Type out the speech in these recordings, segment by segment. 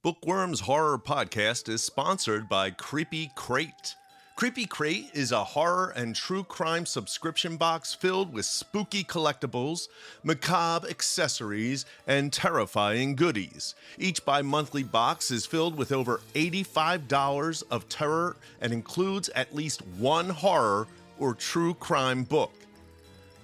Book Worms Horror Podcast is sponsored by Creepy Crate. Creepy Crate is a horror and true crime subscription box filled with spooky collectibles, macabre accessories, and terrifying goodies. Each bi-monthly box is filled with over $85 of terror and includes at least one horror or true crime book.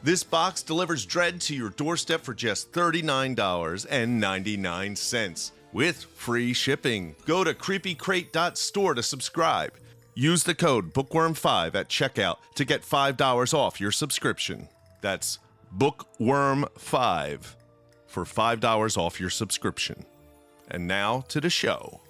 This box delivers dread to your doorstep for just $39.99 with free shipping. Go to creepycrate.store to subscribe. Use the code bookworm5 at checkout to get $5 off your subscription. That's bookworm5 for $5 off your subscription. And now to the show.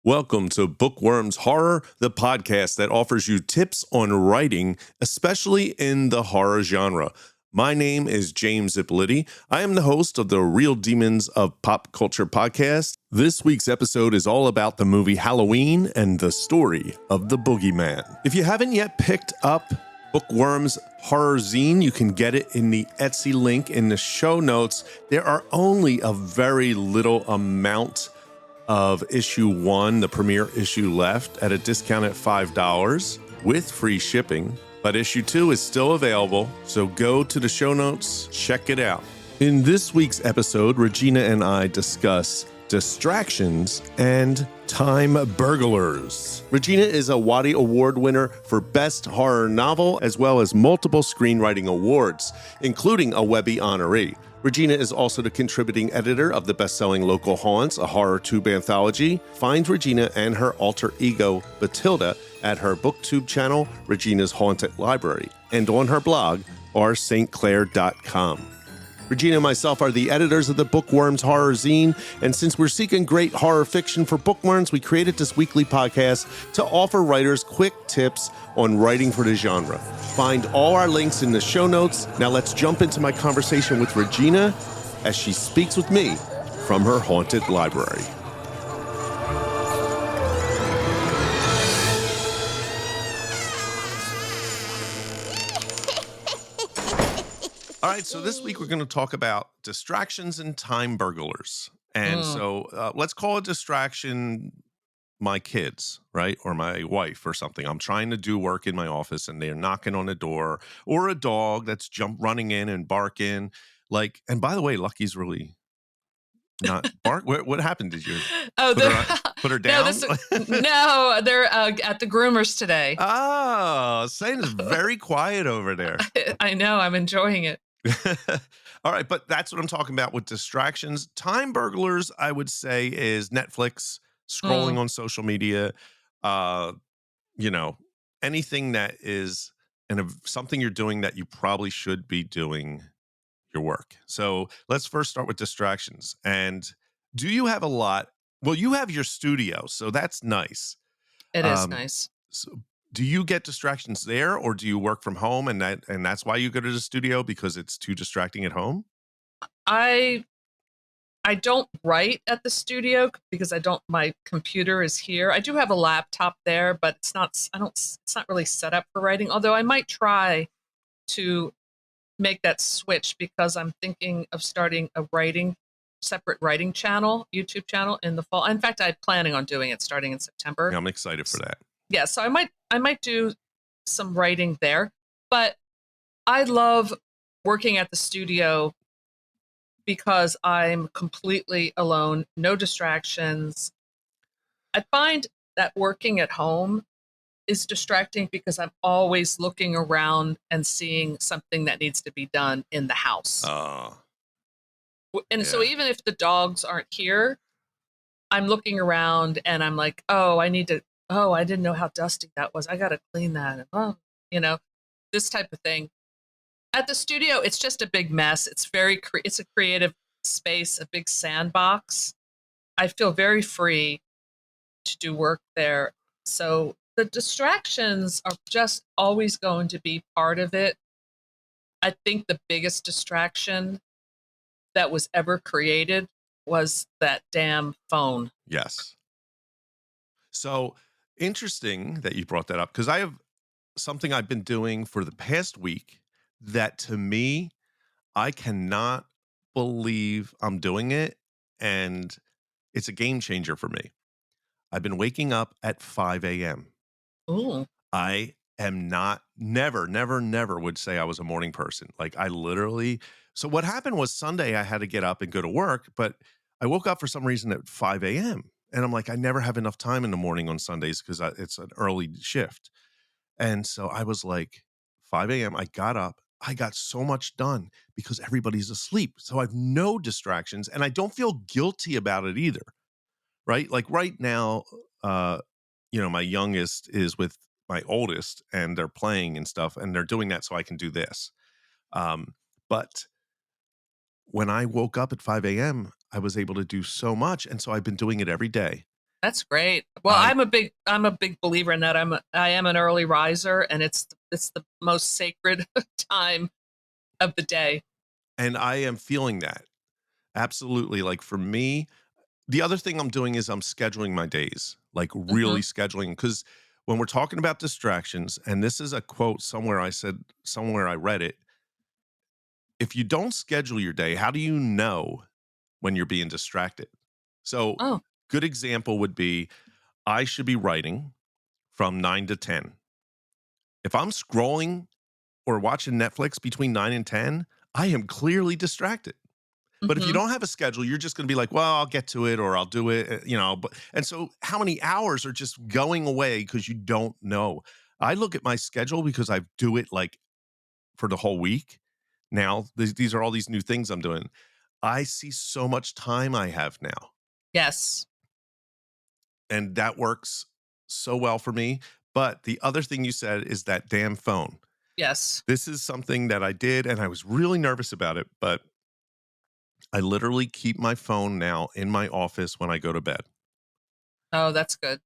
Welcome to Bookworms Horror, the podcast that offers you tips on writing, especially in the horror genre. My name is James Ippoliti. I am the host of the Real Demons of Pop Culture podcast. This week's episode is all about the movie Halloween and the story of the boogeyman. If you haven't yet picked up Book Worms Horror Zine, you can get it in the Etsy link in the show notes. There are only a very little amount of issue 1, the premiere issue, left at a discount at $5 with free shipping. But issue 2 is still available, so go to the show notes, check it out. In this week's episode, Regina and I discuss distractions and time burglars. Regina is a Waddy Award winner for Best Horror Novel, as well as multiple screenwriting awards, including a Webby honoree. Regina is also the contributing editor of the best-selling Local Haunts, a horror tube anthology. Find Regina and her alter ego, Batilda, at her booktube channel, Regina's Haunted Library, and on her blog, rstclair.com. Regina and myself are the editors of the Book Worms Horror Zine, and since we're seeking great horror fiction for bookworms, we created this weekly podcast to offer writers quick tips on writing for the genre. Find all our links in the show notes. Now let's jump into my conversation with Regina as she speaks with me from her haunted library. All right, so this week we're going to talk about distractions and time burglars. And so let's call a distraction my kids, right? Or my wife or something. I'm trying to do work in my office and they're knocking on the door, or a dog that's running in and barking. Like, and by the way, Lucky's really not bark. What happened? Did you put her down? No, they're at the groomers today. Oh, Saint is very quiet over there. I know, I'm enjoying it. All right, but that's what I'm talking about with distractions. Time burglars, I would say, is Netflix, scrolling on social media, anything that is something you're doing that you probably should be doing your work. So let's first start with distractions. And do you have a lot? Well, you have your studio, so that's nice. It is nice. So do you get distractions there, or do you work from home and that's why you go to the studio because it's too distracting at home? I don't write at the studio because my computer is here. I do have a laptop there, but it's not really set up for writing. Although I might try to make that switch because I'm thinking of starting a separate writing channel, YouTube channel in the fall. In fact, I'm planning on doing it starting in September. Yeah, I'm excited for that. Yeah, so I might do some writing there, but I love working at the studio because I'm completely alone, no distractions. I find that working at home is distracting because I'm always looking around and seeing something that needs to be done in the house. Oh. So even if the dogs aren't here, I'm looking around and I'm like, I didn't know how dusty that was. I got to clean that. This type of thing. At the studio, it's just a big mess. It's it's a creative space, a big sandbox. I feel very free to do work there. So the distractions are just always going to be part of it. I think the biggest distraction that was ever created was that damn phone. Yes. So interesting that you brought that up because I have something I've been doing for the past week that to me, I cannot believe I'm doing it, and it's a game changer for me. I've been waking up at 5 a.m. Ooh. I am not never, never, never would say I was a morning person. Like I literally so what happened was Sunday I had to get up and go to work, but I woke up for some reason at 5 a.m. And I'm like, I never have enough time in the morning on Sundays because it's an early shift. And so I was like, 5 a.m. I got up. I got so much done because everybody's asleep. So I have no distractions and I don't feel guilty about it either. Right. Like right now, uh, my youngest is with my oldest and they're playing and stuff and they're doing that so I can do this. But when I woke up at 5 a.m., I was able to do so much. And so I've been doing it every day. That's great. Well, I I'm a big believer in that. I am an early riser, and it's the most sacred time of the day. and I am feeling that. Absolutely. Like for me, the other thing I'm doing is I'm scheduling my days, like Hmm. really scheduling. Because when we're talking about distractions, and this is a quote somewhere I said, somewhere I read it, if you don't schedule your day, how do you know when you're being distracted? So, Oh. good example would be I should be writing from 9 to 10. If I'm scrolling or watching Netflix between 9 and 10, I am clearly distracted. But if you Hmm. don't have a schedule, you're just going to be like, well, I'll get to it or I'll do it, and so how many hours are just going away because you don't know? I look at my schedule because I do it like for the whole week. Now, these are all these new things I'm doing. I see so much time I have now, Yes. and that works so well for me. But the other thing you said is that damn phone. Yes. This is something that I did, and I was really nervous about it, but I literally keep my phone now in my office when I go to bed. Oh, that's good.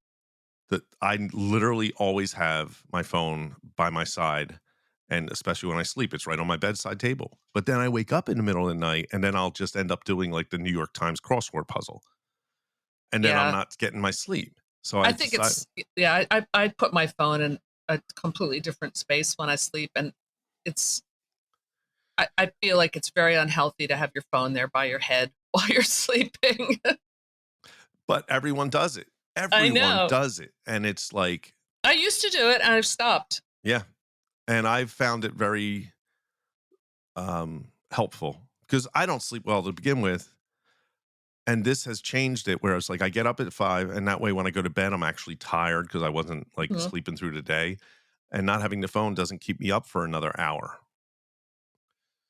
That I literally always have my phone by my side, and especially when I sleep, it's right on my bedside table. But then I wake up in the middle of the night, and then I'll just end up doing like the New York Times crossword puzzle, and then I'm Yeah. not getting my sleep. So I I think decide, it's yeah. I put my phone in a completely different space when I sleep, and it's I feel like it's very unhealthy to have your phone there by your head while you're sleeping. but everyone does it. I Everyone know. does it, and it's like, I used to do it, and I've stopped. yeah. And I've found it very helpful because I don't sleep well to begin with. And this has changed it where it's like I get up at 5 and that way when I go to bed, I'm actually tired because I wasn't like Mhm. sleeping through the day. And not having the phone doesn't keep me up for another hour.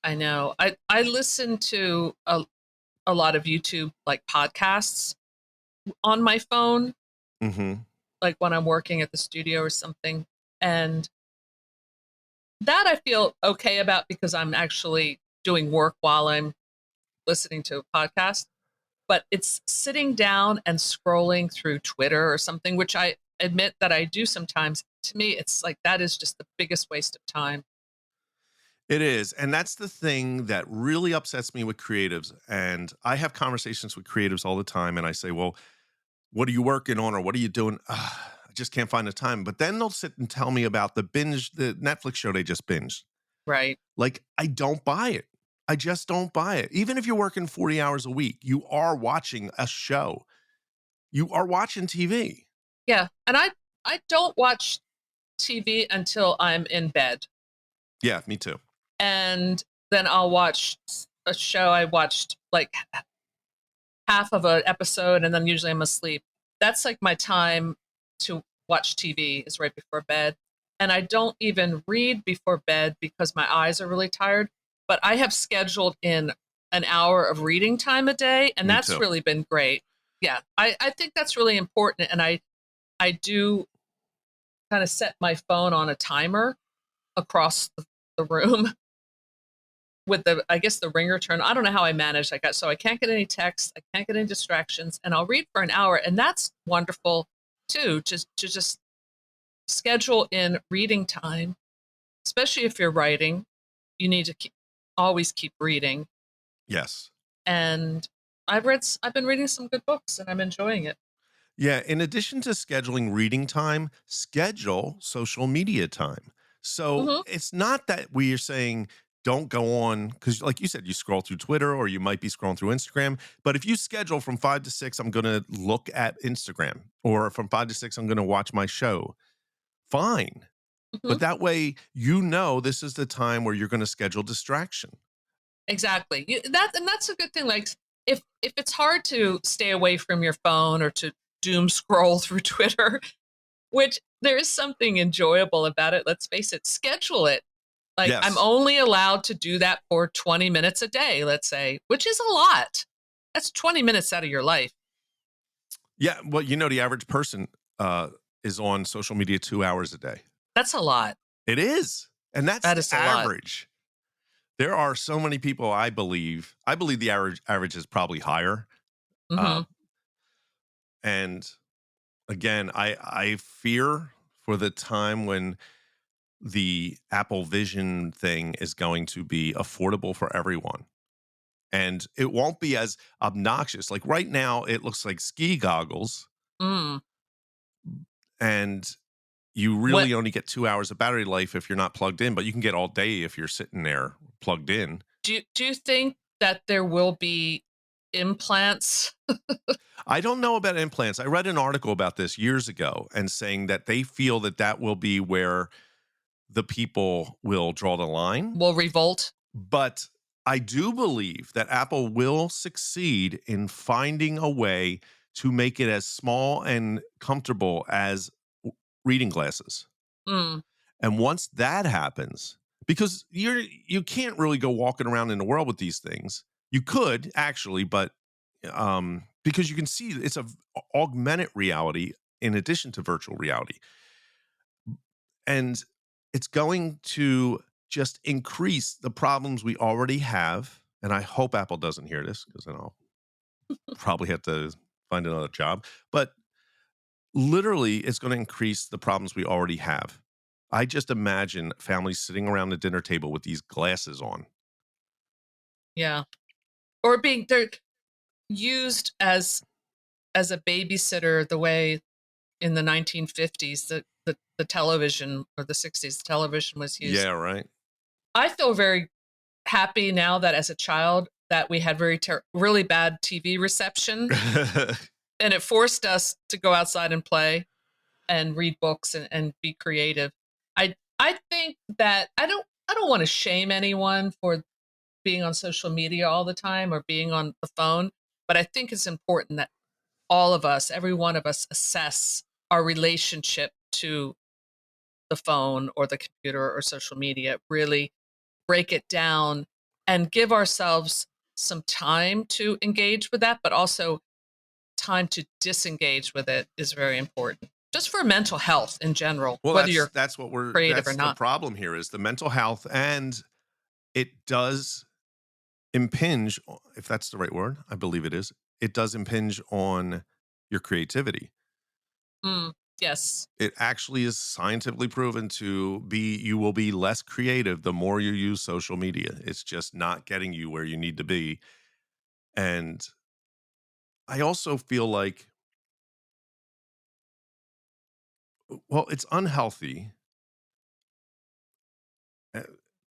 I know. I listen to a lot of YouTube like podcasts on my phone, Hmm. like when I'm working at the studio or something. And that I feel okay about because I'm actually doing work while I'm listening to a podcast. But it's sitting down and scrolling through Twitter or something, which I admit that I do sometimes. To me, it's like that is just the biggest waste of time. It is. And that's the thing that really upsets me with creatives. And I have conversations with creatives all the time. And I say, well, what are you working on or what are you doing? I just can't find the time. But then they'll sit and tell me about the Netflix show they just binged. Right. Like, I don't buy it. I just don't buy it. Even if you're working 40 hours a week, you are watching a show. You are watching TV. Yeah. And I don't watch TV until I'm in bed. Yeah, me too. And then I'll watch a show. I watched like half of an episode and then usually I'm asleep. That's like my time to watch TV is right before bed. And I don't even read before bed because my eyes are really tired. But I have scheduled in an hour of reading time a day, and Me that's too. really been great. Yeah, I think that's really important. And I do kind of set my phone on a timer across the room with the I guess the ringer turn. I don't know how I manage that. So I can't get any texts, I can't get any distractions, and I'll read for an hour, and that's wonderful too. Just schedule in reading time, especially if you're writing. You need to always keep reading. Yes. And I've been reading some good books, and I'm enjoying it. Yeah. In addition to scheduling reading time, schedule social media time. So Hmm. it's not that we are saying don't go on, because like you said, you scroll through Twitter or you might be scrolling through Instagram. But if you schedule from 5 to 6, I'm going to look at Instagram, or from 5 to 6, I'm going to watch my show. Fine. Mhm. But that way, you know, this is the time where you're going to schedule distraction. Exactly. That's a good thing. Like if it's hard to stay away from your phone or to doom scroll through Twitter, which there is something enjoyable about it. Let's face it, schedule it. Like I'm Yes. only allowed to do that for 20 minutes a day, let's say, which is a lot. That's 20 minutes out of your life. Yeah. Well, you know, the average person is on social media 2 hours a day. That's a lot. It is. And that's That the is a lot. average. There are so many people, I believe the average is probably higher. Uh, Hmm. and again, I fear for the time when the Apple Vision thing is going to be affordable for everyone. And it won't be as obnoxious. Like right now, it looks like ski goggles, Mm. and you What really only get 2 hours of battery life if you're not plugged in, but you can get all day if you're sitting there plugged in. do you think that there will be implants? I don't know about implants. I read an article about this years ago and saying that they feel that that will be where the people will draw the line. Will revolt? But I do believe that Apple will succeed in finding a way to make it as small and comfortable as reading glasses. Mm. And once that happens, because you can't really go walking around in the world with these things. You could actually, but because you can see it's a augmented reality in addition to virtual reality, and it's going to just increase the problems we already have. And I hope Apple doesn't hear this, because then I'll probably have to find another job. But literally, it's going to increase the problems we already have. I just imagine families sitting around the dinner table with these glasses on. Yeah. Or they're used as a babysitter the way in the 1950s the television, or the 60s the television was used. Yeah, right. I feel very happy now that as a child that we had really bad TV reception, and it forced us to go outside and play and read books and be creative. I think that I don't want to shame anyone for being on social media all the time or being on the phone, but I think it's important that all of us, every one of us, assess our relationship to the phone or the computer or social media, really break it down and give ourselves some time to engage with that, but also time to disengage with it is very important. Just for mental health in general, Well, whether you're creative or that's the not. problem here, is the mental health, and it does impinge, if that's the right word, I believe it is. It does impinge on your creativity. Mm, yes. It actually is scientifically proven to be, you will be less creative the more you use social media. It's just not getting you where you need to be. And I also feel like, well, it's unhealthy. Uh,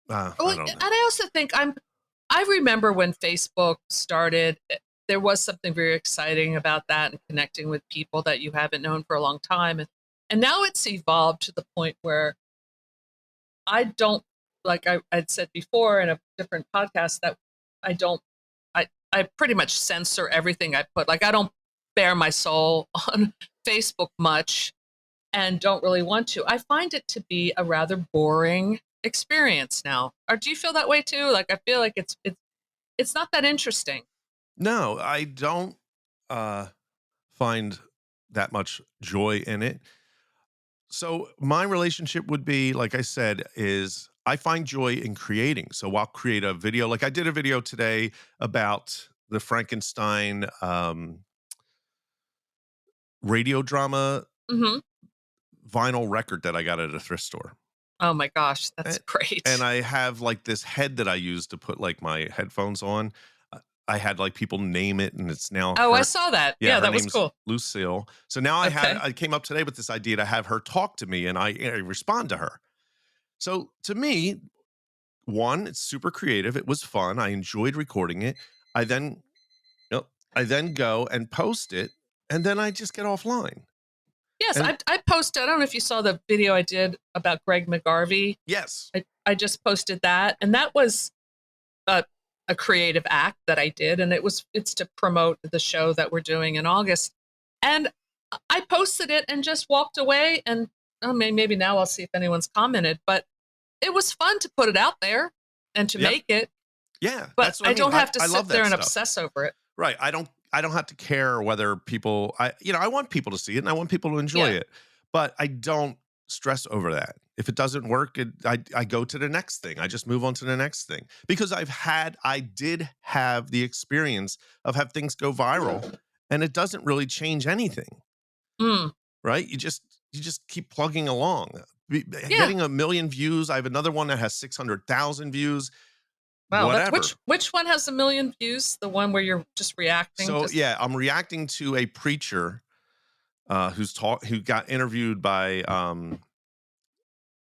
Oh, I and don't know. I also think I remember when Facebook started, there was something very exciting about that and connecting with people that you haven't known for a long time. And now it's evolved to the point where I don't, like I'd said before in a different podcast, that I don't, I pretty much censor everything I put. Like I don't bare my soul on Facebook much and don't really want to. I find it to be a rather boring experience now. Or do you feel that way too? Like I feel like it's not that interesting. No, I don't find that much joy in it. So my relationship would be, like I said, is I find joy in creating. So I'll create a video. Like I did a video today about the Frankenstein radio drama Hmm. vinyl record that I got at a thrift store. Oh my gosh, that's And, and great. I have like this head that I use to put like my headphones on. I had like people name it, and it's now Oh, I her. saw that. Yeah, Yeah, her that was name's cool. Lucille. So now Okay. I came up today with this idea to have her talk to me, and I respond to her. So to me, one, it's super creative. It was fun. I enjoyed recording it. I then, I then go and post it, and then I just get offline. Yes, And I posted. I don't know if you saw the video I did about Greg McGarvey. yes, I just posted that, and that was a creative act that I did, and it's to promote the show that we're doing in August. And I posted it and just walked away. And maybe now I'll see if anyone's commented, but it was fun to put it out there and to make it. Yeah, but that's what I don't have to sit there and stuff. obsess over it. Right. I don't have to care whether people, I want people to see it and I want people to enjoy it, but I don't stress over that. If it doesn't work, I go to the next thing. I just move on to the next thing, because I did have the experience of have things go viral, and it doesn't really change anything. Right. You just keep plugging along. Getting 1 million views. I have another one that has 600,000 views. Wow, whatever. Which one has 1 million views? The one where you're just reacting? So I'm reacting to a preacher who got interviewed by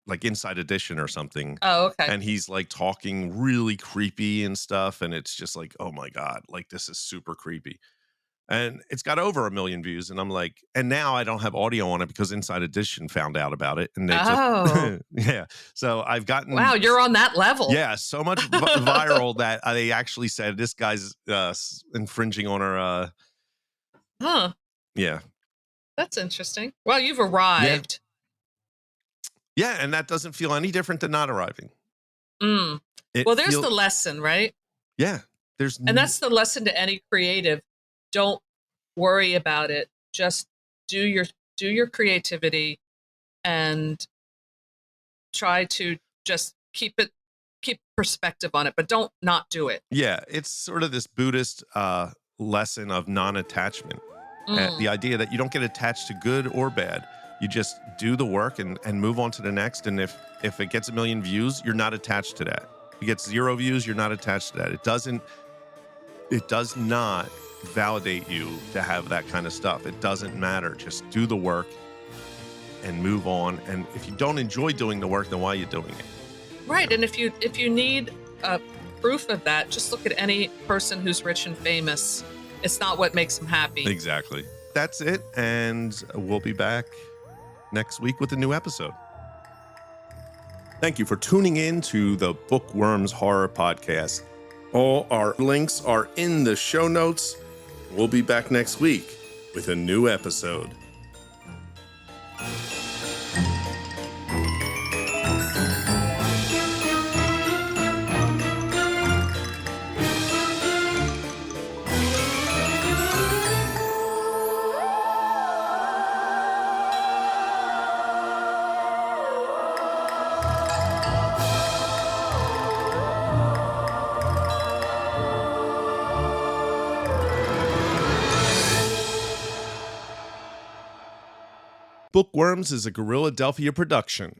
like Inside Edition or something. Oh, okay. And he's like talking really creepy and stuff, and it's just like, oh my God, like this is super creepy. And it's got over 1 million views, and I'm like, and now I don't have audio on it because Inside Edition found out about it, and they yeah. So I've gotten, wow, you're on that level. Yeah, so much viral that they actually said this guy's infringing on our. Yeah, that's interesting. Well, you've arrived. Yeah, and that doesn't feel any different than not arriving. Well, there's the lesson, right? Yeah, and that's the lesson to any creative. Don't worry about it. Just do your creativity and try to just keep perspective on it, but don't not do it. Yeah, it's sort of this Buddhist lesson of non-attachment. The idea that you don't get attached to good or bad. You just do the work and move on to the next. And if it gets 1 million views, you're not attached to that. If it gets 0 views, you're not attached to that. It does not validate you to have that kind of stuff. It doesn't matter. Just do the work and move on. And if you don't enjoy doing the work, then why are you doing it? Right. And if you need proof of that, just look at any person who's rich and famous. It's not what makes them happy. Exactly. That's it. And we'll be back next week with a new episode. Thank you for tuning in to the Book Worms Horror Podcast. All our links are in the show notes. We'll be back next week with a new episode. Book Worms is a Guerrilladelphia production.